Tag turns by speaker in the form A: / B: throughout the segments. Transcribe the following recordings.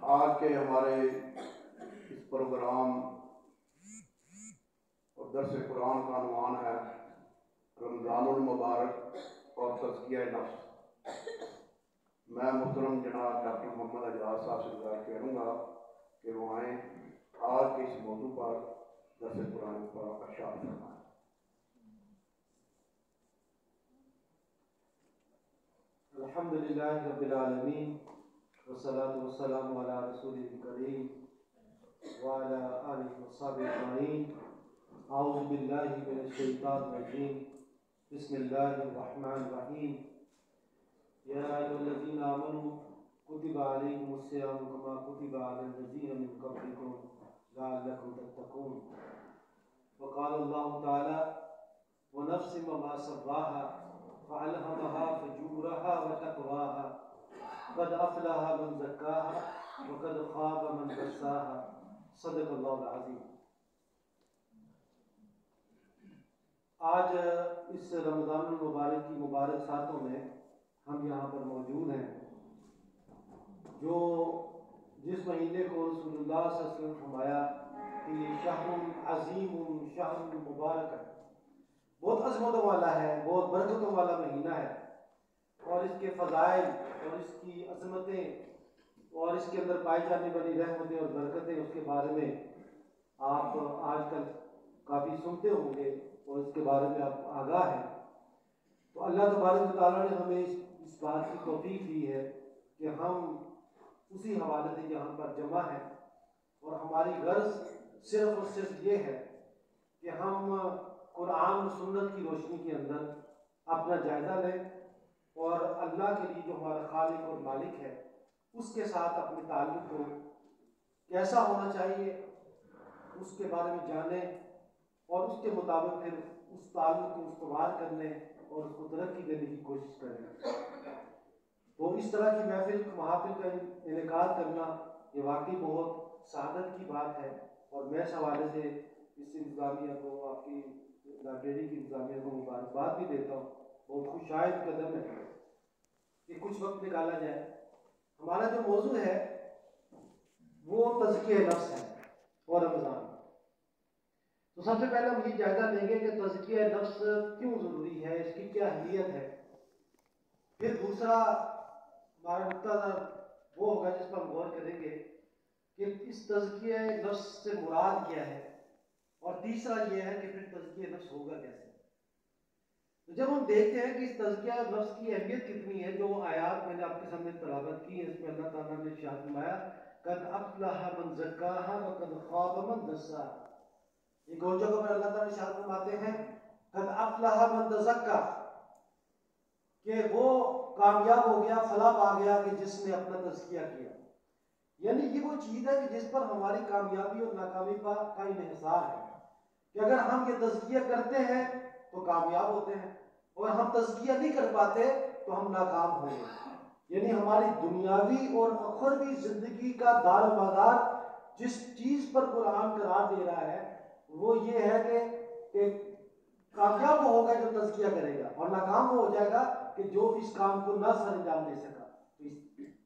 A: آج کے ہمارے اس پروگرام اور درس قرآن کا عنوان ہے رمضان المبارک اور تزکیہ نفس۔ میں محترم جناب ڈاکٹر محمد اعجاز صاحب سے گزارش کروں گا کہ وہ آئیں آج کے اس موضوع پر درس قرآن پر ارشاد فرمائیں۔
B: الحمدللہ رب العالمین والصلاة والسلام علی رسول کریم وعلی آلہ وصحبہ اجمعین۔ اعوذ باللہ من الشیطان الرجیم، بسم اللہ الرحمن الرحیم۔ یا ایھا الذین آمنوا کتب علیکم الصیام کما کتب علی الذین من قبلکم لعلکم تتقون۔ وقال اللہ تعالی ونفس وما سواها فألهمها فجورها وتقواها قد أفلح من زكاها وقد خاب من دساها صدق اللہ العظیم۔ آج اس رمضان المبارک کی مبارک ساتوں میں ہم یہاں پر موجود ہیں، جو جس مہینے کو رسول اللہ صلی اللہ علیہ وسلم فرمایا کہ یہ شہر عظیم شہر مبارک ہے، بہت عظمتوں والا ہے، بہت برکتوں والا مہینہ ہے، اور اس کے فضائل اور اس کی عظمتیں اور اس کے اندر پائی جانے والی رحمتیں اور برکتیں اس کے بارے میں آپ آج کل کافی سنتے ہوں گے اور اس کے بارے میں آپ آگاہ ہیں۔ تو اللہ تبارک و تعالیٰ نے ہمیں اس بات کی توفیق دی ہے کہ ہم اسی حوالے سے یہاں پر جمع ہیں، اور ہماری غرض صرف اور صرف یہ ہے کہ ہم قرآن و سنت کی روشنی کے اندر اپنا جائزہ لیں اور اللہ کے لیے جو ہمارا خالق اور مالک ہے اس کے ساتھ اپنے تعلق کو کیسا ہونا چاہیے اس کے بارے میں جانیں، اور اس کے مطابق پھر اس تعلق کو استوار کرنے اور اس کو ترقی دینے کی کوشش کریں۔ تو اس طرح کی محافل کا انعقاد کرنا یہ واقعی بہت سعادت کی بات ہے، اور میں اس حوالے سے اس انتظامیہ کو، آپ کی لائبریری کی انتظامیہ کو مبارکباد بھی دیتا ہوں۔ بہت خوش شائد قدم ہے کہ کچھ وقت نکالا جائے۔ ہمارا جو موضوع ہے وہ تزکیہ نفس ہے اور رمضان۔ تو سب سے پہلے ہم یہ جائزہ لیں گے کہ تزکیہ نفس کیوں ضروری ہے، اس کی کیا اہمیت ہے۔ پھر دوسرا ہمارا نقطہ وہ ہوگا جس پر ہم غور کریں گے کہ اس تزکیہ نفس سے مراد کیا ہے، اور تیسرا یہ ہے کہ پھر تزکیہ نفس ہوگا کیسے۔ تو جب ہم دیکھتے ہیں کہ اس تزکیہ نفس کی اہمیت کتنی ہے، جو آیات میں نے آپ کے سامنے تلاوت کی ہے، اس میں اللہ تعالیٰ نے ارشاد فرمایا قد افلح من زکاها وقد خاب من دساها۔ ایک اور جگہ پر اللہ تعالیٰ ارشاد فرماتے ہیں قد افلح من تزکا، کہ وہ کامیاب ہو گیا، فلاح پا گیا کہ جس نے اپنا تزکیہ کیا۔ یعنی یہ وہ چیز ہے کہ جس پر ہماری کامیابی اور ناکامی کا انحصار ہے، کہ اگر ہم یہ تزکیہ کرتے ہیں تو کامیاب ہوتے ہیں، اور ہم تزکیہ نہیں کر پاتے تو ہم ناکام ہوں گے۔ یعنی ہماری دنیاوی اور اخروی زندگی کا دار و مدار جس چیز پر قرآن قرار دے رہا ہے وہ یہ ہے کہ کامیاب وہ ہوگا جو تزکیہ کرے گا، اور ناکام وہ ہو جائے گا کہ جو اس کام کو نہ سر انجام دے سکا۔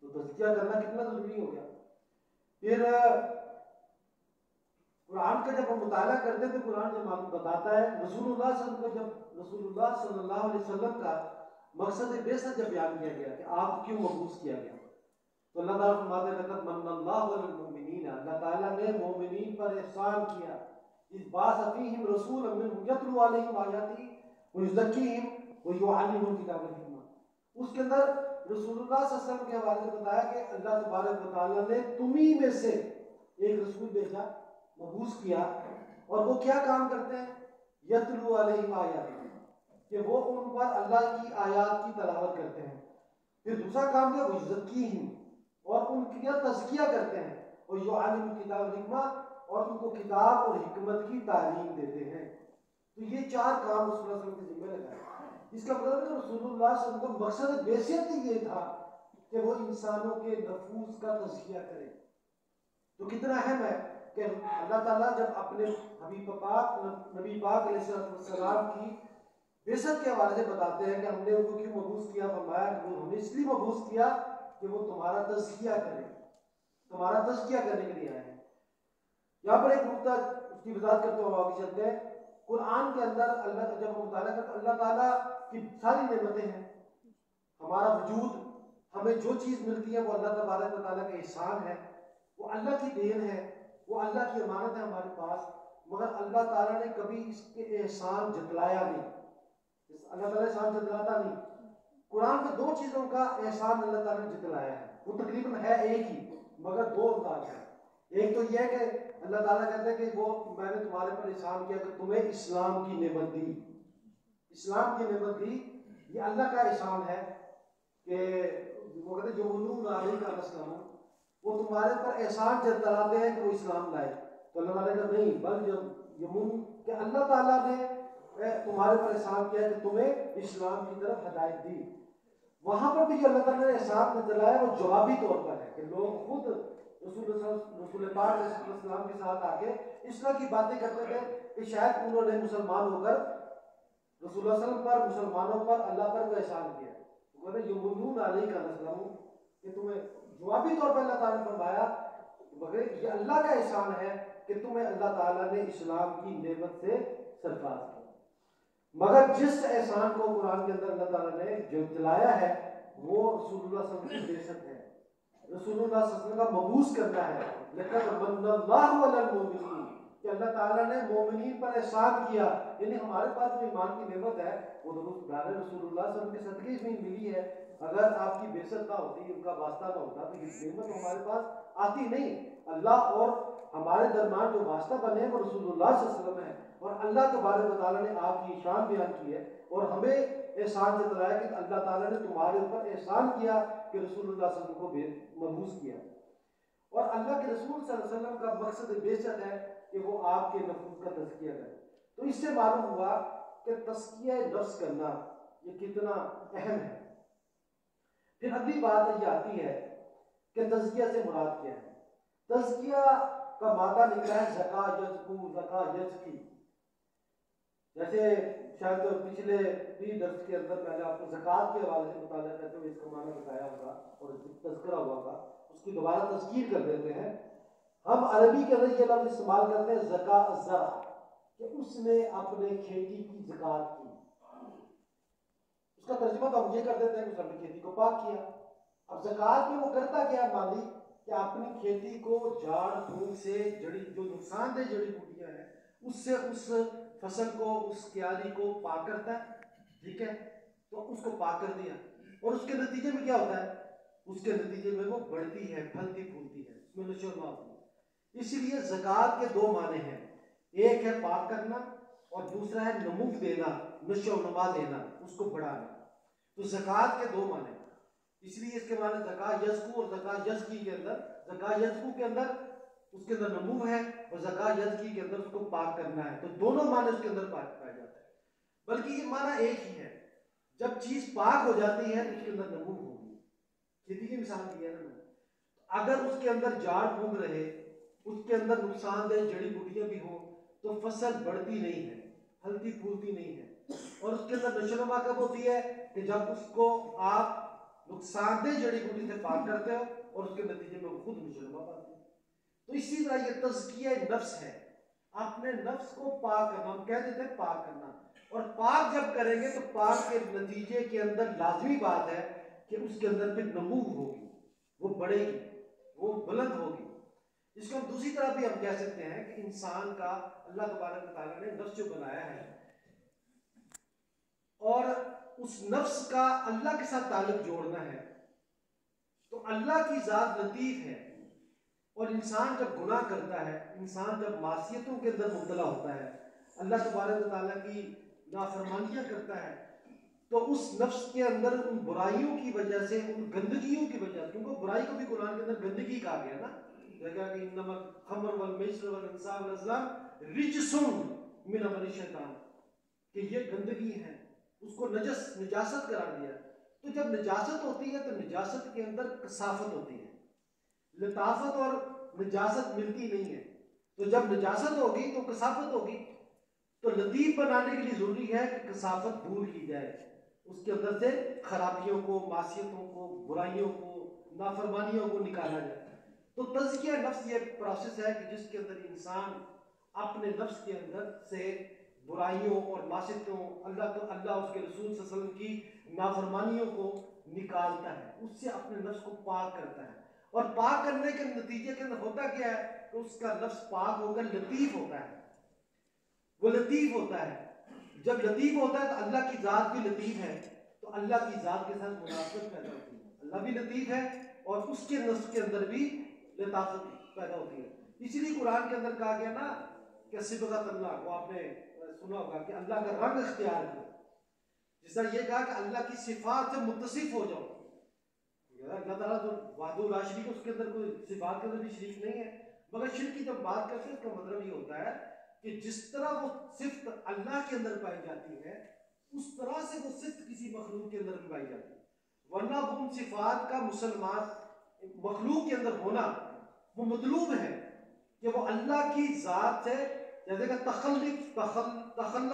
B: تو تزکیہ کرنا کتنا ضروری ہو گیا۔ پھر قرآن کا جب ہم مطالعہ کرتے ہیں تو قرآن جو بتاتا ہے رسول اللہ صلی اللہ علیہ وسلم کو، جب رسول اللہ صلی اللہ علیہ وسلم کا مقصد بعثت جب بیان کیا گیا کہ آپ کیوں مبعوث کیا گیا، تو اللہ تعالیٰ فرماتے ہیں لقد من اللہ علی المؤمنین، اللہ تعالیٰ نے مومنین پر احسان کیا، اذ بعث فیہم رسولا منہم یتلو علیہم آیاتہ ویزکیہم ویعلمہم الکتاب والحکمہ۔ اس کے اندر رسول اللہ صلی اللہ علیہ وسلم کے حوالے سے بتایا کہ اللہ تبارک و تعالیٰ نے تمہیں میں سے ایک رسول بھیجا، مبعوث کیا، اور وہ کیا کام کرتے ہیں، یتلو علیہم آیاتہ، کہ وہ ان پر اللہ کی آیات کی تلاوت کرتے ہیں۔ پھر دوسرا کام کیا، ویزکیہم، اور ان کا تزکیہ کرتے ہیں، اور یعلمہم الکتاب والحکمہ، اور ان کو کتاب اور حکمت کی تعلیم دیتے ہیں۔ تو یہ چار کام رسول اللہ صلی اللہ علیہ وسلم کے ذمہ لگائے۔ اس کا مطلب ہے کہ رسول اللہ صلی اللہ علیہ وسلم کا مقصد بعثت ہی یہ تھا کہ وہ انسانوں کے نفوس کا تزکیہ کرے۔ تو کتنا اہم ہے کہ اللہ تعالیٰ جب اپنے حبیب پاک نبی پاک علیہ السلام کی بیست کے حوالے سے بتاتے ہیں کہ ہم نے ان کو کیوں مبعوث کیا. فرمایا کہ وہ ہمیں اس لیے مبعوث کیا کہ وہ تمہارا تزکیہ کرے، تمہارا تزکیہ کرنے کے لیے آئے ہیں. یہاں پر ایک نقطہ اس کی وضاحت کرتے ہوئے آگے چلتے ہیں. قرآن کے اندر اللہ جب ہم مطالعہ کرتے ہیں، اللہ تعالیٰ کی ساری نعمتیں ہیں. ہمارا وجود، ہمیں جو چیز ملتی ہے وہ اللہ تبارک و تعالیٰ کا احسان ہے، وہ اللہ کی دین ہے، وہ اللہ کی امانت ہے ہمارے پاس. مگر اللہ تعالیٰ نے کبھی اس کے احسان جتلایا نہیں. اللہ تعالیٰ احسان جتلاتا نہیں. قرآن میں دو چیزوں کا احسان اللہ تعالیٰ نے جتلایا ہے. وہ تقریباً ہے ایک ہی، مگر دو انداز ہیں. ایک تو یہ ہے کہ اللہ تعالیٰ کہتے ہیں کہ وہ میں نے تمہارے پر احسان کیا کہ تمہیں اسلام کی نعمت دی. اسلام کی نعمت دی، یہ اللہ کا احسان ہے. کہ وہ کہتے ہیں جو علوم علی کا اسلام، وہ تمہارے پر احسان جتلاتے ہیں کہ وہ اسلام لائے. تو اللہ تعالیٰ کا نہیں، بلکہ یمن کہ اللہ تعالیٰ نے تمہارے پر احسان کیا کہ تمہیں اسلام کی طرف ہدایت دی. وہاں پر بھی جو اللہ تعالیٰ نے احسان جتلایا وہ جوابی طور پر ہے کہ لوگ خود رسول پاک علیہ السلام کے ساتھ آ کے اس طرح کی باتیں کرتے تھے کہ شاید انہوں نے مسلمان ہو کر رسول اللہ صلی اللہ علیہ وسلم پر، مسلمانوں پر، اللہ پر کوئی احسان کیا. وہ کہتے ہیں یمنون علیہ کا اسلام، کہ تمہیں جوابی طور پر اللہ تعالیٰ نے فرمایا مگر یہ اللہ کا احسان ہے کہ تمہیں اللہ تعالیٰ نے اسلام کی نعمت سے سرفراز کیا. مگر جس احسان کو قرآن کے اندر اللہ تعالیٰ نے جو دلایا ہے وہ رسول اللہ صلی اللہ علیہ وسلم کی بعثت ہے، رسول اللہ صلی اللہ علیہ وسلم کا مبعوث کرنا ہے. لقد من اللہ علی المؤمنین، کہ اللہ تعالیٰ نے مومنین پر احسان کیا. یعنی ہمارے پاس جو ایمان کی نعمت ہے وہ رسول اللہ صلی اللہ علیہ وسلم کے صدقے میں ملی ہے. اگر آپ کی بعثت نہ ہوتی، ان کا واسطہ نہ ہوتا تو یہ نعمت ہمارے پاس آتی نہیں. اللہ اور ہمارے درمیان جو واسطہ بنے ہیں وہ رسول اللہ صلی اللہ علیہ وسلم ہے. اور اللہ تبارک و تعالیٰ نے آپ کی شان بیان کی ہے اور ہمیں احسان جتلایا کہ اللہ تعالیٰ نے تمہارے اوپر احسان کیا کہ رسول اللہ صلی اللہ علیہ وسلم کو مبعوث کیا. اور اللہ کے رسول صلی اللہ علیہ وسلم کا مقصد بعثت ہے کہ وہ آپ کے نفس کا تزکیہ کرے. تو اس سے معلوم ہوا کہ تزکیہ نفس کرنا یہ کتنا اہم ہے. پھر اگلی بات یہ آتی ہے کہ تزکیہ سے مراد کیا ہے. تزکیہ کا مادہ نکلا ہے زکا یزکو، زکا یزکی. جیسے شاید پچھلے بھی درس کے اندر میں نے آپ کو زکوٰۃ کے حوالے سے مطالعہ کرتے ہوئے اس کا معنی بتایا ہوگا اور تذکرہ ہوا ہوگا، اس کی دوبارہ تذکیر کر دیتے ہیں. ہم عربی کے اندر یہ لفظ استعمال کرتے ہیں زکا الزرع، کہ اس نے اپنے کھیتی کی زکوٰۃ کی. اس کا ترجمہ تو ہم یہ کر دیتے ہیں کہ اس نے اپنی کھیتی کو پاک کیا. اب زکوٰۃ میں وہ کرتا کیا مالی کہ اپنی کھیتی کو جھاڑ پھوک سے، جڑی جو نقصان دہ جڑی بوٹیاں ہیں اس سے اس فصل کو، اس کیاری کو پاک کرتا ہے. ٹھیک ہے، تو اس کو پاک کر دیا اور اس کے نتیجے میں کیا ہوتا ہے؟ اس کے نتیجے میں وہ بڑھتی ہے، پھلتی پھولتی ہے، اس میں نشو و نما ہوتی ہے. اسی لیے زکوٰۃ کے دو معنی ہیں، ایک ہے پاک کرنا اور دوسرا ہے نمو دینا، نشو و نما دینا، اس کو بڑھانا. تو زکوٰۃ کے دو معنی، اس لیے اس کے معنی زکا یزکو اور زکا یزکی کے اندر، زکا یزکو کے اندر اس کے اندر نمو ہے اور زکا یزکی کے اندر اس کو پاک کرنا ہے. تو دونوں معنی اس کے اندر پایا جاتا ہے، بلکہ یہ معنی ایک ہی ہے. جب چیز پاک ہو جاتی ہے تو اس کے اندر نمو ہوگی. کھیتی کی مثال دی ہے نا، اگر اس کے اندر جھاڑ پھونک رہے، اس کے اندر نقصان دہ جڑی بوٹیاں بھی ہوں تو فصل بڑھتی نہیں ہے، پھلتی پھولتی نہیں ہے. اور اس کے اندر نشو و نما کب ہوتی ہے؟ کہ جب اس کو آپ نقصان دہ جڑی بوٹی سے پاک کرتے ہو اور اس کے نتیجے میں وہ خود نشو و نما پاتی ہے. تو اسی طرح یہ تزکیہ نفس ہے، اپنے نفس کو پاک کرنا. ہم کہہ دیتے ہیں پاک کرنا، اور پاک جب کریں گے تو پاک کے نتیجے کے اندر لازمی بات ہے کہ اس کے اندر پھر نمو ہوگی، وہ بڑھے گی، وہ بلند ہوگی. اس کو ہم دوسری طرح بھی ہم کہہ سکتے ہیں کہ انسان کا اللہ تبارک و تعالیٰ نے نفس جو بنایا ہے اور اس نفس کا اللہ کے ساتھ تعلق جوڑنا ہے، تو اللہ کی ذات لطیف ہے. اور انسان جب گناہ کرتا ہے، انسان جب معصیتوں کے اندر مبتلا ہوتا ہے، اللہ تبارک و تعالیٰ کی نافرمانیاں کرتا ہے، تو اس نفس کے اندر ان برائیوں کی وجہ سے، ان گندگیوں کی وجہ سے، کیونکہ برائی کو بھی قرآن کے اندر گندگی کہا گیا نا، دیکھا کہ انما الخمر والمیسر والانصاب والازلام رجس من عمل الشیطان، کہ یہ گندگی ہے، اس کو نجاست قرار دیا. تو جب نجاست ہوتی ہے تو نجاست کے اندر کثافت ہوتی ہے، لطافت اور نجاست ملتی نہیں ہے. تو جب نجاست ہوگی تو کثافت ہوگی. تو لطیف بنانے کے لیے ضروری ہے کہ کثافت دور کی جائے، اس کے اندر سے خرابیوں کو، معصیتوں کو، برائیوں کو، نافرمانیوں کو نکالا جائے۔ تو تزکیہ نفس یہ پروسیس ہے کہ جس کے اندر انسان اپنے نفس کے اندر سے برائیوں اور معصیتوں، اللہ اس کے رسول صلی اللہ علیہ وسلم کی نافرمانیوں کو نکالتا ہے، اس سے اپنے نفس کو پاک کرتا ہے۔ اور پاک کرنے کے نتیجے کے اندر ہوتا کیا ہے کہ اس کا نفس پاک ہو کر لطیف ہوتا ہے، وہ لطیف ہوتا ہے۔ جب لطیف ہوتا ہے تو اللہ کی ذات بھی لطیف ہے، تو اللہ کی ذات کے ساتھ مناسبت پیدا ہوتی ہے، اللہ بھی لطیف ہے اور اس کے نفس کے اندر بھی لطافت پیدا ہوتی ہے۔ اسی لیے قرآن کے اندر کہا گیا نا کہ صبغۃ اللہ، وہ آپ نے سنا ہوگا کہ اللہ کا رنگ اختیار کرو، جس طرح یہ کہا کہ اللہ کی صفات سے متصف ہو جاؤ۔ اللہ تعالیٰ تو وحدہ لا شریک ہے، اس کے اندر کوئی صفات کے اندر بھی شریک نہیں ہے، مگر شرک کی جب بات کرتے ہیں اس کا مطلب یہ ہوتا ہے کہ جس طرح وہ صفت اللہ کے اندر پائی جاتی ہے اس طرح سے وہ صفت کسی مخلوق کے اندر بھی پائی جاتی ہے، ورنہ ان صفات کا مسلمان مخلوق کے اندر ہونا وہ مطلوب ہے کہ وہ اللہ کی ذات سے، جیسے کہ تخلقوا بخلاق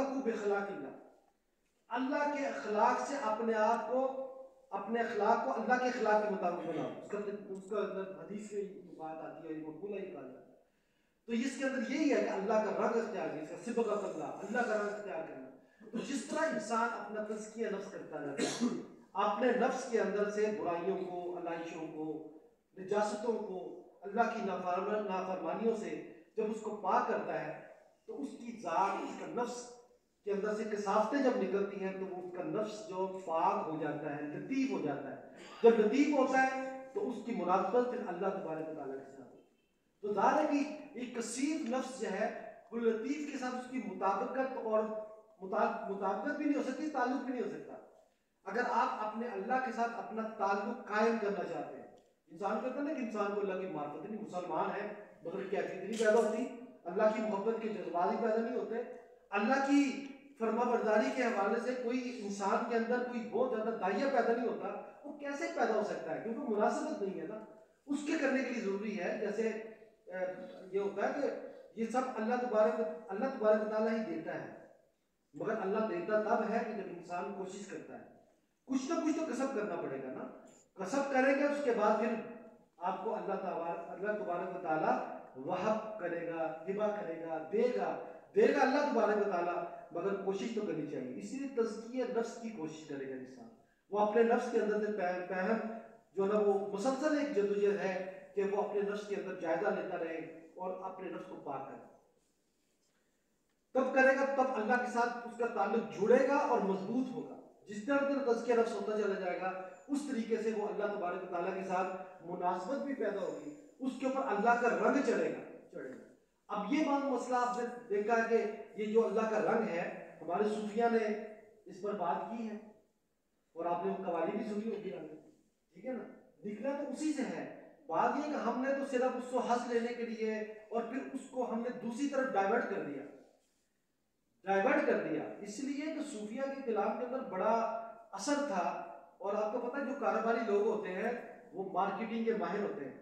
B: اللہ کے اخلاق سے اپنے آپ کو، اپنے اخلاق کو اللہ کے اخلاق کے مطابق بناؤ۔ اس کا حدیث میں بات آتی ہے، مقولہ ہی کہا جاتا ہے۔ تو اس کے اندر یہی ہے کہ اللہ کا رنگ اختیار کرنا، اس کا صبغۃ اللہ کا رنگ اختیار کرنا۔ تو جس طرح انسان اپنا تزکیہ نفس کرتا رہتا ہے، اپنے نفس کے اندر سے برائیوں کو، علائشوں کو، نجاستوں کو، اللہ کی نافرمانیوں سے جب اس کو پاک کرتا ہے تو اس کی ذات، اس کا نفس کے اندر سے کثافتیں جب نکلتی ہیں تو اس کا نفس جو پاک ہو جاتا ہے، لطیف ہو جاتا ہے۔ جب لطیف ہوتا ہے تو اس کی مناسبت پھر اللہ تبارک و تعالیٰ کے ساتھ ہوتی ہے۔ تو ظاہر ہے کہ ایک کثیف نفس جو ہے وہ لطیف کے ساتھ اس کی مطابقت اور مطابقت بھی نہیں ہو سکتی، تعلق بھی نہیں ہو سکتا۔ اگر آپ اپنے اللہ کے ساتھ اپنا تعلق قائم کرنا چاہتے ہیں، انسان کہتا ہے نا کہ انسان کو اللہ کی معرفت نہیں، مسلمان ہے مگر کیفیت نہیں پیدا ہوتی، اللہ کی محبت کے جذبات ہی پیدا نہیں ہوتے، اللہ کی فرما برداری کے حوالے سے کوئی انسان کے اندر کوئی بہت زیادہ داعیہ پیدا نہیں ہوتا، وہ کیسے پیدا ہو سکتا ہے؟ کیونکہ مناسبت نہیں ہے نا۔ اس کے کرنے کے لیے ضروری ہے، جیسے یہ ہوتا ہے کہ یہ سب اللہ تبارک تعالیٰ ہی دیتا ہے، مگر اللہ دیتا تب ہے کہ جب انسان کوشش کرتا ہے، کچھ نہ کچھ تو کسب کرنا پڑے گا نا۔ کسب کریں گے اس کے بعد پھر آپ کو اللہ تبارک و تعالیٰ وہب کرے گا، ہبہ کرے گا، دے گا اللہ تبارک و تعالیٰ، مگر کوشش تو کرنی چاہیے۔ اسی لیے تزکیہ نفس کی کوشش کرے گا انسان، وہ اپنے نفس کے اندر سے پہم جو نا وہ مسلسل ایک جدوجہد ہے کہ وہ اپنے نفس کے اندر جائزہ لیتا رہے اور اپنے نفس کو پاک کرے۔ تب کرے گا تب اللہ کے ساتھ اس کا تعلق جڑے گا اور مضبوط ہوگا۔ جس طرح تزکیہ نفس ہوتا چلا جائے گا اس طریقے سے وہ اللہ تبارک و تعالیٰ کے ساتھ مناسبت بھی پیدا ہوگی، اس کے اوپر اللہ کا رنگ چڑھے گا۔ اب یہ مسئلہ آپ نے دیکھا ہے کہ یہ جو اللہ کا رنگ ہے، ہمارے صوفیہ نے اس پر بات کی ہے اور آپ نے وہ قوالی بھی سنی ہوگی، ٹھیک ہے نا۔ نکلا تو اسی سے ہے، بات یہ کہ ہم نے تو صرف اس کو ہنس لینے کے لیے اور پھر اس کو ہم نے دوسری طرف ڈائیورٹ کر دیا، اس لیے کہ صوفیہ کے کلام کے اندر بڑا اثر تھا۔ اور آپ کو پتہ ہے جو کاروباری لوگ ہوتے ہیں وہ مارکیٹنگ کے ماہر ہوتے ہیں۔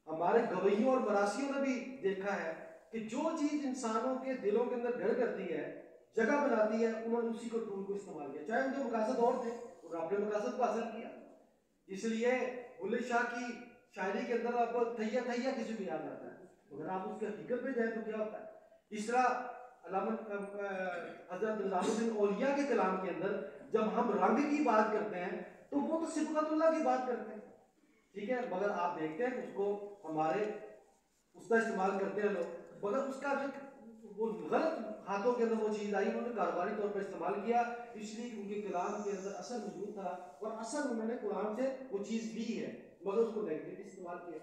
B: ہمارے گویوں اور مراسیوں نے بھی دیکھا ہے کہ جو چیز انسانوں کے دلوں کے اندر گھر کرتی ہے، جگہ بناتی ہے، انہوں نے اسی کو ٹول کو استعمال کیا، چاہے ان کے مقاصد اور تھے اور اپنے مقاصد کو حاصل کیا۔ اس لیے بلے شاہ کی شاعری کے اندر آپ کو تھیا تھیا کسی کو یاد آتا ہے، مگر آپ اس کے حقیقت میں جائیں تو کیا ہوتا ہے۔ اس طرح علامہ حضرت نظام الدین اولیاء کے کلام کے اندر جب ہم رنگ کی بات کرتے ہیں تو وہ تو صبغۃ اللہ کی بات کرتے ہیں، ٹھیک ہے، مگر آپ دیکھتے ہیں اس کو ہمارے اس کا استعمال کرتے ہیں لوگ، مگر اس کا وہ غلط ہاتھوں کے اندر وہ چیز آئی، انہوں نے کاروباری طور پر استعمال کیا، اس لیے کہ ان کے کلام کے اندر اثر موجود تھا اور اثر انہوں نے قرآن سے وہ چیز لی ہے مگر اس کو نیگیٹو استعمال کیا۔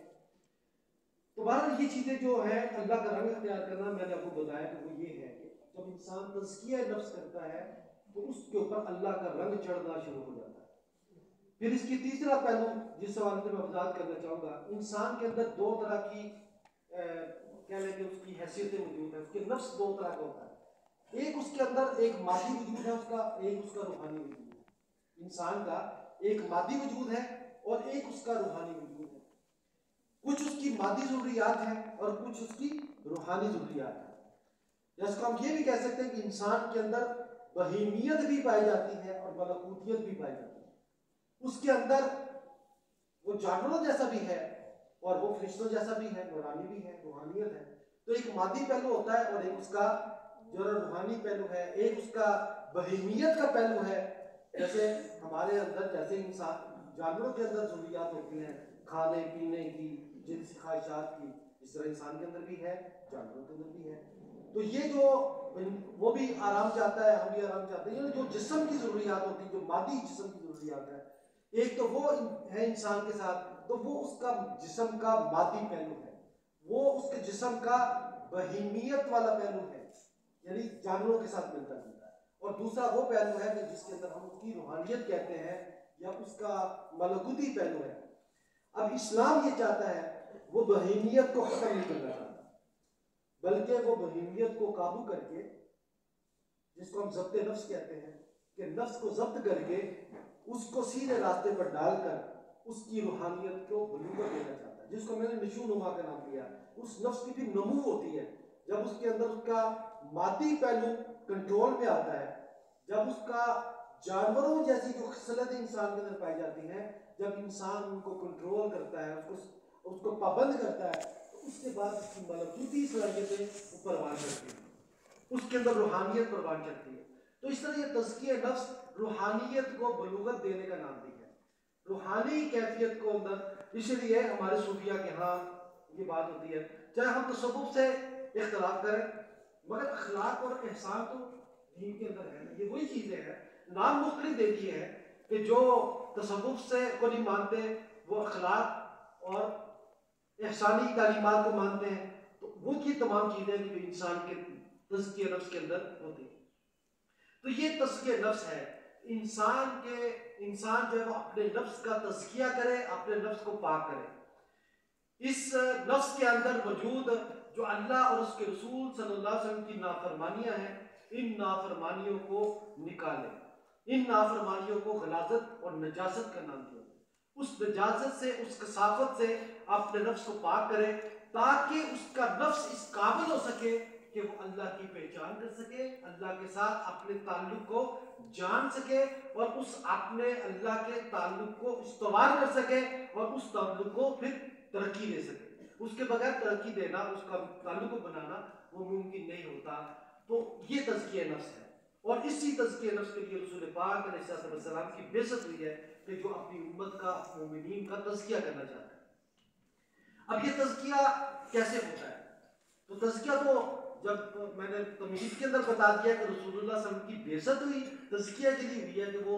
B: تو بہرحال یہ چیزیں جو ہیں اللہ کا رنگ اختیار کرنا، میں نے آپ کو بتایا کہ وہ یہ ہے کہ جب انسان تزکیہ نفس کرتا ہے تو اس کے اوپر اللہ کا رنگ چڑھنا شروع ہو جاتا ہے۔ پھر اس کی تیسرا پہلو جس سوال سے میں وضاحت کرنا چاہوں گا، انسان کے اندر دو طرح کی کہہ لیں کہ اس کی حیثیتیں موجود ہیں، اس کے نفس دو طرح کا ہوتا ہے، ایک اس کے اندر ایک مادی وجود ہے اس کا، ایک اس کا روحانی وجود ہے۔ انسان کا ایک مادی وجود ہے اور ایک اس کا روحانی وجود ہے، کچھ اس کی مادی ضروریات ہیں اور کچھ اس کی روحانی ضروریات ہیں۔ جس کو ہم یہ بھی کہہ سکتے ہیں کہ انسان کے اندر بہیمیت بھی پائی جاتی ہے اور ملکوتیت بھی پائی جاتی ہے. اس کے اندر وہ جانوروں جیسا بھی ہے اور وہ فرشتوں جیسا بھی ہے، نورانی بھی ہے، روحانیت ہے. تو ایک مادی پہلو ہوتا ہے اور ایک اس کا جو روحانی پہلو ہے، ایک اس کا بہیمیت کا پہلو ہے. جیسے ہمارے اندر جیسے انسان جانوروں کے اندر ضروریات ہوتی ہیں کھانے پینے کی، جنسی خواہشات کی، اس طرح انسان کے اندر بھی ہے، جانوروں کے اندر بھی ہے. تو یہ جو وہ بھی آرام چاہتا ہے، ہم بھی آرام چاہتے ہیں. جو جسم کی ضروریات ہوتی ہیں، جو مادی جسم کی ضروریات ہے، ایک تو وہ ہے انسان کے ساتھ، تو وہ اس کا جسم کا مادی پہلو ہے، وہ اس کے جسم کا بہیمیت والا پہلو ہے، یعنی جانوروں کے ساتھ ملتا جلتا ہے. اور دوسرا وہ پہلو ہے کہ جس کے اندر ہم اس کی روحانیت کہتے ہیں یا اس کا ملکوتی پہلو ہے. اب اسلام یہ چاہتا ہے وہ بہیمیت کو ختم نہیں کرنا چاہتا، بلکہ وہ بہیمیت کو قابو کر کے، جس کو ہم ضبط نفس کہتے ہیں، کہ نفس کو ضبط کر کے اس کو سیدھے راستے پر ڈال کر اس کی روحانیت کو بلوغت دینا چاہتا ہے، جس کو میں نے نشو نما کا نام دیا. اس نفس کی بھی نمو ہوتی ہے جب اس کے اندر اس کا مادی پہلو کنٹرول میں آتا ہے، جب اس کا جانوروں جیسی جو خصلتیں انسان کے اندر پائی جاتی ہیں، جب انسان ان کو کنٹرول کرتا ہے، اس کو پابند کرتا ہے، تو اس کے بعد اس کی ملکوتی صلاحیتیں پروان کرتی ہیں، اس کے اندر روحانیت پروان کرتی ہے. تو اس طرح یہ تزکیہ نفس روحانیت کو بلوغت دینے کا نام بھی ہے، روحانی کیفیت کو اندر. اس لیے ہمارے صوفیہ کے ہاں یہ بات ہوتی ہے، چاہے ہم تصوف سے اختلاف کریں مگر اخلاق اور احسان تو دین کے اندر ہے. یہ وہی چیزیں ہیں، نام مختلف دے دیے ہیں کہ جو تصوف سے کو نہیں مانتے وہ اخلاق اور احسانی تعلیمات کو مانتے ہیں. تو وہ کی تمام چیزیں جو انسان کے تزکیہ نفس کے اندر ہوتی ہیں. تو یہ تزکیہ نفس ہے، انسان جو ہے وہ اپنے نفس کا تزکیہ کرے، اپنے نفس کو پاک کرے. اس نفس کے اندر موجود جو اللہ اور اس کے رسول صلی اللہ علیہ وسلم کی نافرمانیاں ہیں، ان نافرمانیوں کو نکالے، ان نافرمانیوں کو غلاظت اور نجاست کا نام دیا. اس نجاست سے، اس کثافت سے اپنے نفس کو پاک کرے تاکہ اس کا نفس اس قابل ہو سکے کہ وہ اللہ کی پہچان کر سکے، اللہ کے ساتھ اپنے تعلق کو جان سکے اور اس اپنے اللہ کے تعلق کو استوار کر سکے اور اس تعلق کو پھر ترقی دے سکے. اس کے بغیر ترقی دینا، اس کا تعلق کو بنانا وہ ممکن نہیں ہوتا. تو یہ تزکیہ نفس ہے، اور اسی تزکیہ نفس کے لیے رسول پاک علیہ السلام کی بعثت ہوئی ہے کہ جو اپنی امت کا، مومنین کا تزکیہ کرنا چاہتا ہے. اب یہ تزکیہ کیسے ہوتا ہے؟ تو تزکیہ تو جب میں نے تمہید کے اندر بتا دیا کہ رسول اللہ صلی اللہ علیہ وسلم کی بعثت ہوئی، تزکیہ کے لیے ہوئی ہے کہ وہ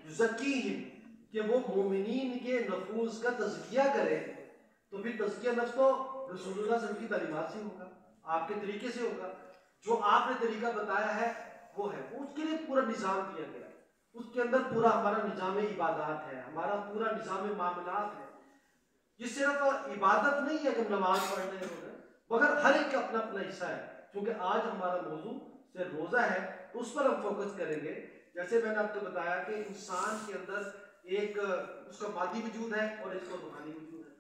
B: یزکیہم، کہ وہ مومنین کے نفوس کا تزکیہ کرے. تو پھر تزکیہ نفس تو رسول اللہ صلی اللہ علیہ وسلم کی تعلیمات سے ہوگا، آپ کے طریقے سے ہوگا، جو آپ نے طریقہ بتایا ہے وہ ہے. اس کے لیے پورا نظام دیا گیا ہے، اس کے اندر پورا ہمارا نظام عبادات ہے، ہمارا پورا نظام معاملات ہے. یہ صرف عبادت نہیں ہے کہ نماز پڑھنے ہوگا، مگر ہر ایک کا اپنا اپنا حصہ ہے. کیونکہ آج ہمارا موضوع سے روزہ ہے تو اس پر ہم فوکس کریں گے. جیسے میں نے آپ کو بتایا کہ انسان کے اندر ایک اس کا مادی وجود ہے اور اس کا روحانی وجود ہے.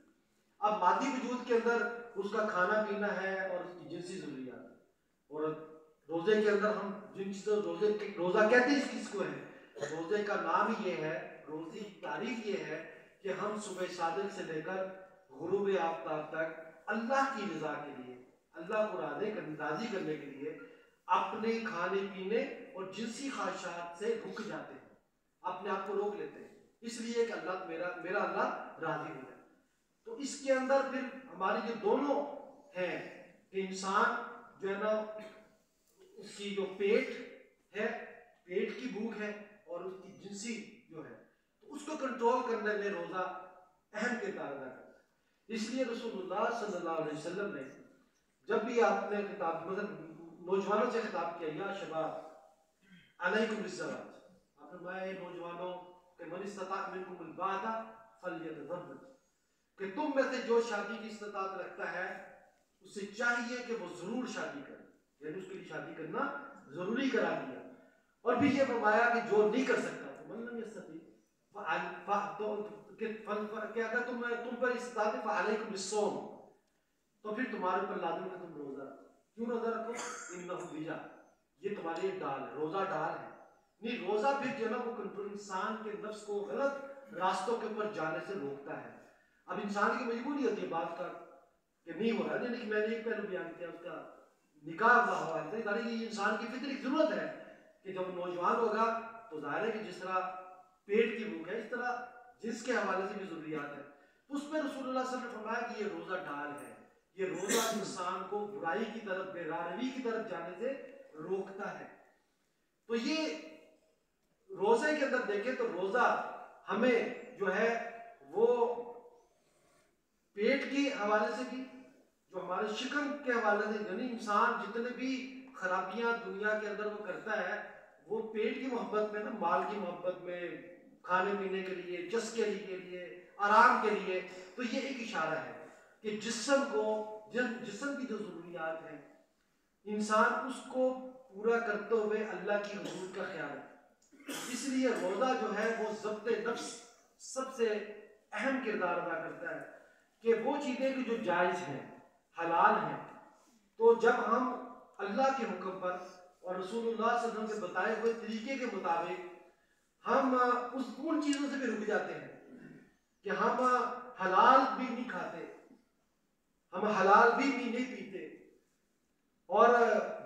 B: اب مادی وجود کے اندر اس کا کھانا پینا ہے اور اس کی جنسی ضروریات ہے. اور روزے کے اندر ہم جن چیزوں روزہ کہتے ہیں کس کو ہے، روزے کا نام ہی یہ ہے، روزے کی تعریف یہ ہے کہ ہم صبح صادق سے لے کر غروب آفتاب تک اللہ کی رضا کے لیے، اللہ کو راضی کرنے کے لیے اپنے کھانے پینے اور جنسی خواہشات سے رک جاتے ہیں، اپنے آپ کو روک لیتے ہیں، اس لیے کہ اللہ میرا اللہ راضی ہو جائے. تو اس کے اندر پھر ہماری جو دونوں ہیں کہ انسان جو ہے نا اس کی جو پیٹ ہے، پیٹ کی بھوک ہے اور اس کی جنسی جو ہے، تو اس کو کنٹرول کرنے میں روزہ اہم کردار ادا کرتا ہے. اس لیے رسول اللہ صلی اللہ علیہ وسلم نے جب بھی آپ نے خطاب نوجوانوں سے خطاب کیا، یا شباب علیکم بالصلاۃ، آپ نے فرمایا نوجوانوں کہ من استطاع منکم الباءۃ فلیتزوج، کہ تم میں سے جو شادی کی استطاعت رکھتا ہے اسے چاہیے کہ وہ ضرور شادی کرے، یعنی اس کے لیے شادی کرنا ضروری کرا دیا. اور بھی یہ فرمایا کہ جو نہیں کر سکتا تو من لم یستطیع کہ اگر تم پر استطاعت ہے فعلیکم بالصوم، تو پھر تمہارے اوپر لازم ہے تم روزہ رکھو. کیوں روزہ رکھو؟ انہو وجا، یہ تمہارے لیے ڈال ہے، روزہ ڈال ہے. نہیں، روزہ پھر جو ہے نا وہ کنٹرول انسان کے نفس کو غلط راستوں کے اوپر جانے سے روکتا ہے. اب انسان کی مجبوری ہوتی ہے بات کا کہ نہیں ہو رہا. نہیں کہ میں نے ایک پہلو بیان کیا اس کا نکاح کا حوالہ تھا، یہ انسان کی فطری ضرورت ہے کہ جب نوجوان ہوگا تو ظاہر ہے کہ جس طرح پیٹ کی بھوک ہے اس طرح جس کے حوالے سے بھی ضروریات ہے. اس پہ رسول اللہ صلی اللہ علیہ وسلم نے فرمایا کہ یہ روزہ ڈال ہے، یہ روزہ انسان کو برائی کی طرف، بے راروی کی طرف جانے سے روکتا ہے. تو یہ روزے کے اندر دیکھیں تو روزہ ہمیں جو ہے وہ پیٹ کے حوالے سے بھی، جو ہمارے شکم کے حوالے سے، یعنی انسان جتنے بھی خرابیاں دنیا کے اندر وہ کرتا ہے وہ پیٹ کی محبت میں نا، مال کی محبت میں، کھانے پینے کے لیے، چسکے کے لیے، آرام کے لیے. تو یہ ایک اشارہ ہے کہ جسم کی جو ضروریات ہیں انسان اس کو پورا کرتے ہوئے اللہ کی حدود کا خیال رکھے. اس لیے روزہ جو ہے وہ ضبط نفس سب سے اہم کردار ادا کرتا ہے کہ وہ چیزیں کہ جو جائز ہیں، حلال ہیں، تو جب ہم اللہ کے حکم پر اور رسول اللہ صلی اللہ علیہ وسلم کے بتائے ہوئے طریقے کے مطابق ہم ان چیزوں سے بھی رک جاتے ہیں کہ ہم حلال بھی نہیں کھاتے، ہم حلال بھی نہیں پیتے، اور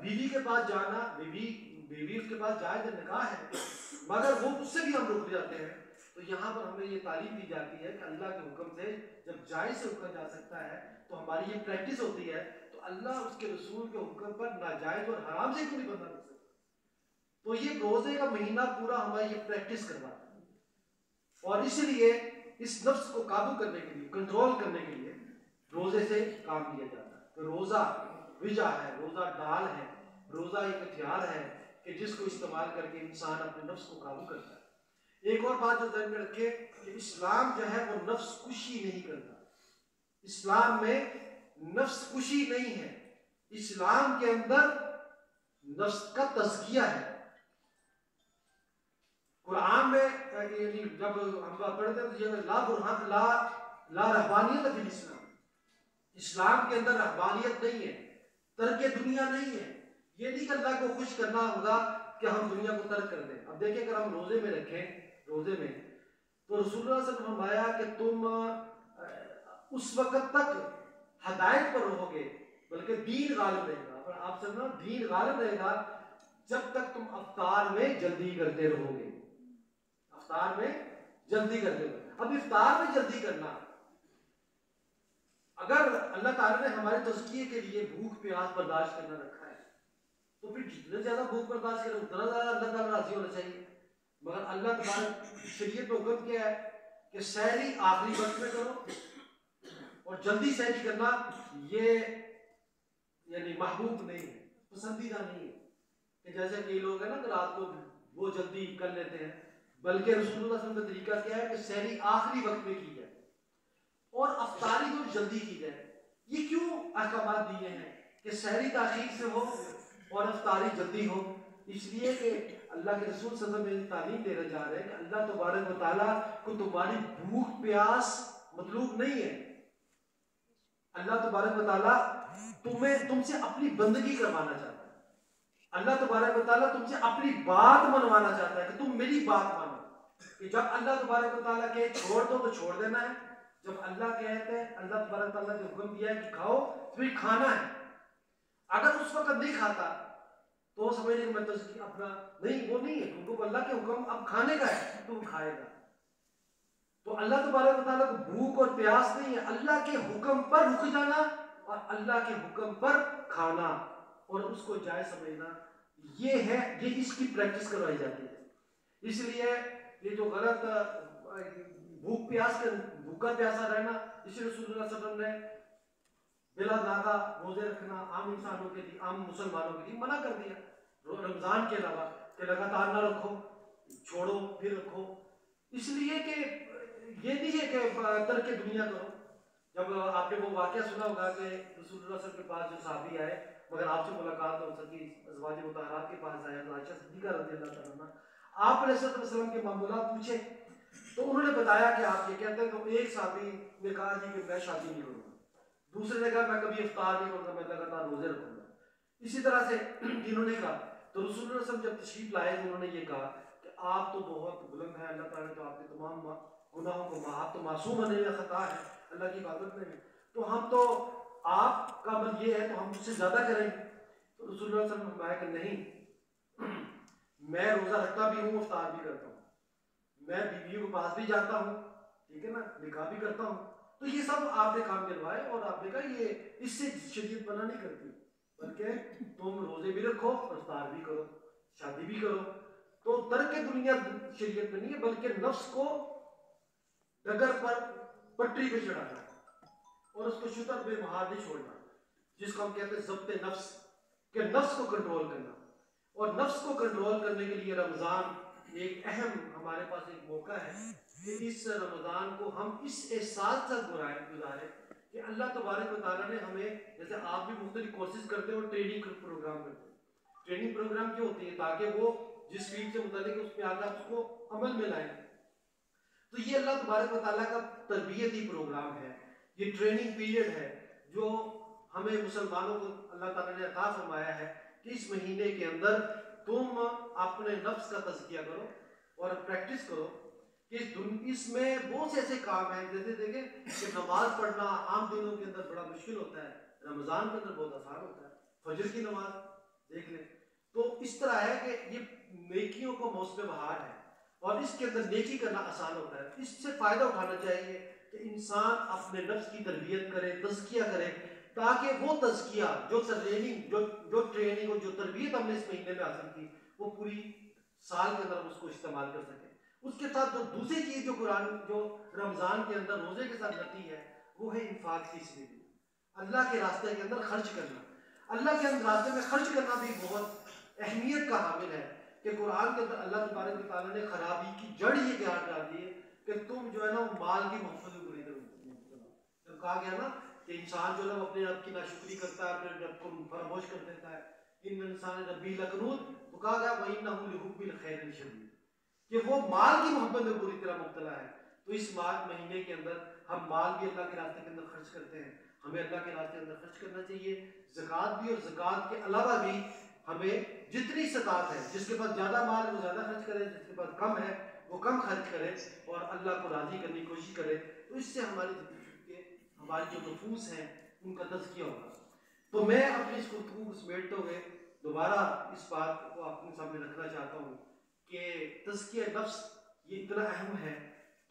B: بیوی کے پاس جانا، بیوی اس کے پاس جائز نکاح ہے مگر وہ اس سے بھی ہم رک جاتے ہیں. تو یہاں پر ہمیں یہ تعلیم دی جاتی ہے کہ اللہ کے حکم سے جب جائز سے رکا جا سکتا ہے تو ہماری یہ پریکٹس ہوتی ہے، تو اللہ اس کے رسول کے حکم پر ناجائز اور حرام سے کیوں نہیں بندہ رکھ سکتا. تو یہ روزے کا مہینہ پورا ہماری یہ پریکٹس کرواتا ہے، اور اس لیے اس نفس کو قابو کرنے کے لیے، کنٹرول کرنے کے لیے روزے سے کام لیا جاتا ہے. تو روزہ وجا ہے، روزہ ڈال ہے، روزہ ایک ہتھیار ہے کہ جس کو استعمال کر کے انسان اپنے نفس کو قابو کرتا ہے. ایک اور بات جو ذہن میں رکھے کہ اسلام جو ہے وہ نفس کشی نہیں کرتا. اسلام میں نفس کشی نہیں ہے، اسلام کے اندر نفس کا تزکیہ ہے. قرآن میں جب ہم پڑھتے ہیں تو لا برہان لا رہبانیت فی الاسلام، اسلام کے اندر رہبانیت نہیں ہے، ترک دنیا نہیں ہے. یہ نہیں کہ اللہ کو خوش کرنا ہوگا کہ ہم دنیا کو ترک کر دیں. اب دیکھیں اگر ہم روزے میں رکھیں، روزے میں تو رسول اللہ صلی اللہ علیہ وسلم نے فرمایا کہ تم اس وقت تک ہدایت پر رہو گے، بلکہ دین غالب رہے گا. اور آپ سمجھنا دین غالب رہے گا جب تک تم افطار میں جلدی کرتے رہو گے. افطار میں جلدی کرتے رہو. اب افطار میں جلدی کرنا، اگر اللہ تعالیٰ نے ہمارے تزکیے کے لیے بھوک پیاس برداشت کرنا رکھا ہے تو پھر جتنے زیادہ بھوک برداشت کرے اتنا زیادہ اللہ تعالیٰ راضی ہونا چاہیے. مگر اللہ تبارک شریعت میں حکم کیا ہے کہ سحری آخری وقت میں کرو، اور جلدی سحری کرنا یہ یعنی محبوب نہیں ہے، پسندیدہ نہیں ہے کہ جیسے کئی لوگ ہیں نا کہ رات کو وہ جلدی کر لیتے ہیں. بلکہ رسول اللہ صلی اللہ علیہ وسلم کا طریقہ کیا ہے کہ سحری آخری وقت میں کی جائے اور افطاری کو جلدی کی جائے. یہ کیوں احکامات دیے ہیں کہ سحری تاخیر سے ہو اور افطاری جلدی ہو؟ اس لیے کہ اللہ کے رسول صلی اللہ علیہ وسلم تعلیم دینا چاہ رہے ہیں کہ اللہ تبارک و تعالیٰ کو تمہاری بھوک پیاس مطلوب نہیں ہے. اللہ تبارک و تعالیٰ تم سے اپنی بندگی کروانا چاہتا ہے. اللہ تبارک و تعالیٰ تم سے اپنی بات منوانا چاہتا ہے کہ تم میری بات مانو. کہ جب اللہ تبارک و تعالیٰ کہ چھوڑ دو تو چھوڑ دینا ہے، جب اللہ کہتے ہیں اللہ تبارک و تعالیٰ نے حکم دیا ہے کہ کھاؤ تو پھر کھانا ہے. اگر اس وقت نہیں کھاتا تو وہ سمجھ لیں کہ میں تو اپنا نہیں، وہ نہیں ہے، کیونکہ اللہ کے حکم اب کھانے کا ہے تو وہ کھائے گا. تو اللہ تبارک و تعالیٰ کو بھوک اور پیاس نہیں ہے، اللہ کے حکم پر رک جانا اور اللہ کے حکم پر کھانا اور اس کو جائز سمجھنا، یہ ہے، یہ اس کی پریکٹس کروائی جاتی ہے. اس لیے یہ جو غلط بھوکا پیاسا رہنا، اس لیے رسول اللہ صلی اللہ علیہ وسلم نے بلا ناغا روزے رکھنا عام انسانوں کے لیے، عام مسلمانوں کے لیے منع کر دیا. رمضان کے علاوہ کہ لگاتار نہ رکھو، چھوڑو پھر رکھو. اس لیے کہ یہ نہیں ہے کہ ترک دنیا کرو. جب آپ نے وہ واقعہ سنا ہوگا کہ رسول اللہ صلی اللہ علیہ وسلم کے پاس جو صحابی آئے مگر آپ سے ملاقات ہو سکی، ازواج مطہرات کے پاس آئے، عائشہ صدیقہ رضی اللہ تعالیٰ عنہ، آپ علیہ السلام کے معمولات پوچھے تو انہوں نے بتایا کہ آپ یہ کہتے ہیں. تو ایک صحابی نے کہا جی کہ میں شادی نہیں کروں گا، دوسرے نے کہا میں کبھی افطار نہیں کروں گا، میں لگاتار روزے رکھوں گا. اسی طرح سے جنہوں نے کہا تو رسول اللہ صلی اللہ علیہ وسلم جب تشریف لائے تو انہوں نے یہ کہا کہ آپ تو بہت بلند ہیں، اللہ تعالیٰ نے تو آپ کے تمام گناہوں کو آپ تو معصوم ہونے میں خطا ہے، اللہ کی عبادت میں ہے، تو ہم تو آپ کا عمل یہ ہے تو ہم اس سے زیادہ کریں گے۔ تو رسول اللہ صلی اللہ علیہ وسلم نے فرمایا کہ نہیں، میں روزہ رکھتا بھی ہوں، افطار بھی کرتا ہوں، میں بیویوں کے پاس بھی جاتا ہوں، ٹھیک ہے نا، نکاح بھی کرتا ہوں، تو یہ سب آپ نے کام کروائے، اور آپ نے کہا یہ اس سے شریعت منع نہیں کرتی، بلکہ تم روزے بھی رکھو، افطار بھی کرو، شادی بھی کرو۔ تو ترک دنیا شریعت میں نہیں ہے، بلکہ نفس کو ڈگر پر پٹری پہ چڑھانا اور اس کو شتر بے مہار نہیں چھوڑنا، جس کو ہم کہتے ہیں ضبط نفس، کہ نفس کو کنٹرول کرنا۔ اور نفس کو کنٹرول کرنے کے لیے رمضان ایک اہم ہمارے پاس ایک موقع ہے کہ اس رمضان کو ہم اس احساس سے گزاریں کہ اللہ تبارک و تعالیٰ نے ہمیں، جیسے آپ بھی مختلف کورسز کرتے ہیں اور ٹریننگ پروگرام کرتے ہیں، ٹریننگ پروگرام کیوں ہوتی ہے؟ تاکہ وہ جس فیلڈ سے متعلق ہے اس پہ آگے آپ اس کو عمل میں لائیں۔ تو یہ اللہ تبارک و تعالیٰ کا تربیتی پروگرام ہے، یہ ٹریننگ پیریڈ ہے جو ہمیں مسلمانوں کو اللہ تعالیٰ نے عطا فرمایا ہے کہ اس مہینے کے اندر تم اپنے نفس کا تزکیہ کرو اور پریکٹس کرو کہ اس میں بہت سے ایسے کام ہیں، جیسے دیکھیں کہ نماز پڑھنا عام دنوں کے اندر بڑا مشکل ہوتا ہے، رمضان کے اندر بہت آسان ہوتا ہے، فجر کی نماز دیکھ لیں۔ تو اس طرح ہے کہ یہ نیکیوں کو موسم بہار ہے اور اس کے اندر نیکی کرنا آسان ہوتا ہے، اس سے فائدہ اٹھانا چاہیے کہ انسان اپنے نفس کی تربیت کرے، تزکیہ کرے، تاکہ وہ تزکیہ جو ٹریننگ اور جو تربیت ہم نے اس مہینے میں حاصل کی وہ پوری سال کے اندر ہم اس کو استعمال کر سکیں۔ اس کے ساتھ جو دوسری چیز جو رمضان کے اندر روزے کے ساتھ لگتی ہے وہ ہے انفاق فی سبیل اللہ، اللہ کے راستے کے اندر خرچ کرنا۔ اللہ کے راستے میں خرچ کرنا بھی بہت اہمیت کا حامل ہے کہ قرآن کے اندر اللہ تبارک و تعالیٰ نے خرابی کی جڑ یہ قرار ڈال دی ہے کہ تم جو ہے نا مال کی محفوظ بری طرح جب کہا گیا نا کہ انسان جو ہے نا اپنے رب کی ناشکری کرتا ہے، اپنے رب کو فراموش کر دیتا ہے، ان انسان ربی لکنود، تو کہا گیا وَإِنَّهُ لِحُبِّ الْخَيْرِ شَدِيدٌ، کہ وہ مال کی محبت میں بری طرح مبتلا ہے۔ تو اس مہینے کے اندر ہم مال بھی اللہ کے راستے کے اندر خرچ کرتے ہیں، ہمیں اللہ کے راستے کے اندر خرچ کرنا چاہیے، زکوٰۃ بھی، اور زکوٰۃ کے علاوہ بھی ہمیں جتنی استطاعت ہے، جس کے پاس زیادہ مال ہے وہ زیادہ خرچ کرے، جس کے پاس کم ہے وہ کم خرچ کرے اور اللہ کو راضی کرنے کی کوشش کرے، تو اس سے ہماری جو نفوس ہیں ان کا تزکیہ ہوگا۔ تو میں اپنی اس گفتگو کو سمیٹتے ہوئے دوبارہ اس بات کو اپنے سامنے رکھنا چاہتا ہوں کہ تزکیہ نفس یہ اتنا اہم ہے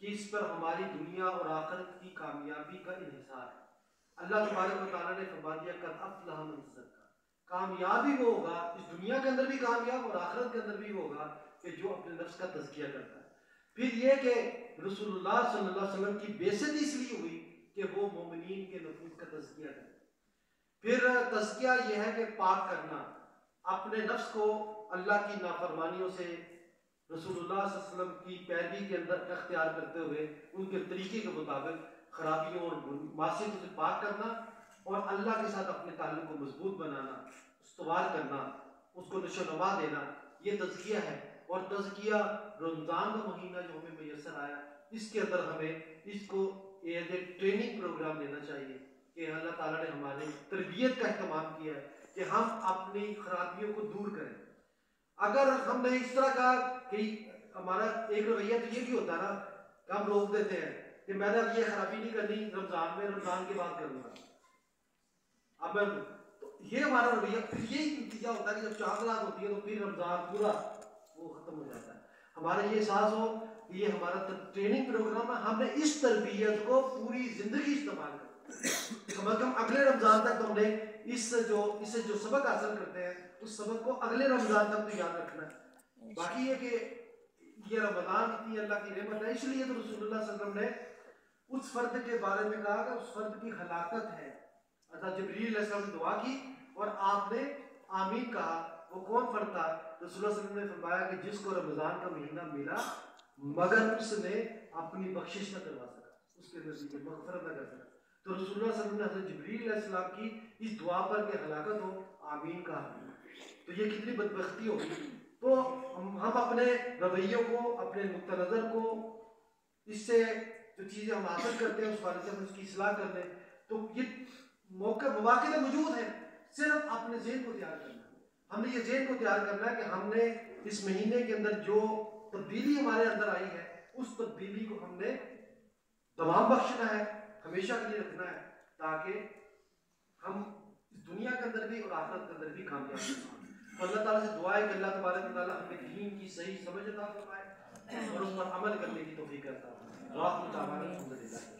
B: کہ اس پر ہماری دنیا اور آخرت کی کامیابی کا انحصار ہے۔ اللہ تبارک و تعالیٰ نے فرما دیا قد افلح من تزکیٰ، کامیابی وہ ہوگا اس دنیا کے اندر بھی کامیاب اور آخرت کے اندر بھی ہوگا کہ جو اپنے نفس کا تزکیہ کرتا ہے۔ پھر یہ کہ رسول اللہ صلی اللہ علیہ وسلم کی بعثت اس لیے ہوئی کہ وہ مومنین کے نفوس کا تزکیہ کرے۔ پھر تزکیہ یہ ہے کہ پاک کرنا، اپنے نفس کو اللہ کی نافرمانیوں سے رسول اللہ صلی اللہ علیہ وسلم کی پیروی کے اندر اختیار کرتے ہوئے ان کے طریقے کے مطابق خرابیوں اور معصیتوں سے پاک کرنا، اور اللہ کے ساتھ اپنے تعلق کو مضبوط بنانا، استوار کرنا، اس کو نشو و نما دینا، یہ تزکیہ ہے۔ اور تزکیہ رمضان کا مہینہ جو ہمیں میسر آیا اس کے اندر ہمیں اس کو ایز اے ٹریننگ پروگرام لینا چاہیے کہ اللہ تعالیٰ نے ہماری تربیت کا اہتمام کیا ہے کہ ہم اپنی خرابیوں کو دور کریں۔ اگر ہم نے اس طرح کا کہ ہمارا ایک رویہ تو یہ بھی ہوتا ہے نا کہ ہم روک دیتے ہیں کہ میں نے اب یہ خرابی نہیں کرنی رمضان میں، رمضان کے بعد کروں گا، اب تو یہ ہمارا رویہ، پھر یہی نتیجہ ہوتا ہے کہ جب چاند رات ہوتی ہے تو پھر رمضان پورا وہ ختم ہو جاتا ہے۔ ہمارا یہ احساس ہو کہ یہ ہمارا ٹریننگ پروگرام ہے، ہم نے اس تربیت کو پوری زندگی استعمال کرنا، کم از کم اگلے رمضان تک ہم نے اس سے جو سبق حاصل کرتے ہیں اس سبق کو اگلے رمضان تک تو یاد رکھنا ہے۔ باقی یہ کہ یہ رمضان اتنی اللہ کی نعمت ہے، اس لیے تو رسول اللہ صلی اللہ علیہ وسلم نے اس فرد کے بارے میں کہا کہ اس فرد کی ہلاکت ہے، حضرت جبریل علیہ السلام نے دعا کی اور آپ نے آمین کہا۔ وہ کون فرد تھا؟ رسول اللہ صلی اللہ علیہ وسلم نے فرمایا کہ جس کو رمضان کا مہینہ ملا مگر اس نے اپنی بخشش نہ کروا سکا، اس کے نزدیک مغفرت نہ کر سکا، تو رسول اللہ صلی اللہ علیہ وسلم نے حضرت جبریل علیہ السلام کی اس دعا پر کہ ہلاکت ہو آمین کہا۔ تو یہ کتنی بدبختی ہوگی۔ تو ہم اپنے رویوں کو، اپنے نقطہ نظر کو، اس سے جو چیزیں ہم حاصل کرتے ہیں اس بارے سے ہم اس کی اصلاح کر لیں، تو یہ مواقع موجود ہیں۔ صرف اپنے ذہن کو تیار کرنا ہے. ہم نے یہ ذہن کو تیار کرنا ہے کہ ہم نے اس مہینے کے اندر جو تبدیلی ہمارے اندر آئی ہے اس تبدیلی کو ہم نے دوام بخشنا ہے, ہمیشہ کے لیے رکھنا ہے, تاکہ ہم اس دنیا کے اندر بھی اور آخرت کے اندر بھی کامیاب ہوں. تو اللہ تعالیٰ سے دعا ہے کہ اللہ تبارک و تعالیٰ ہمیں دین کی صحیح سمجھ عطا فرمائے اور اس پر عمل کرنے کی توفیق عطا فرمائے.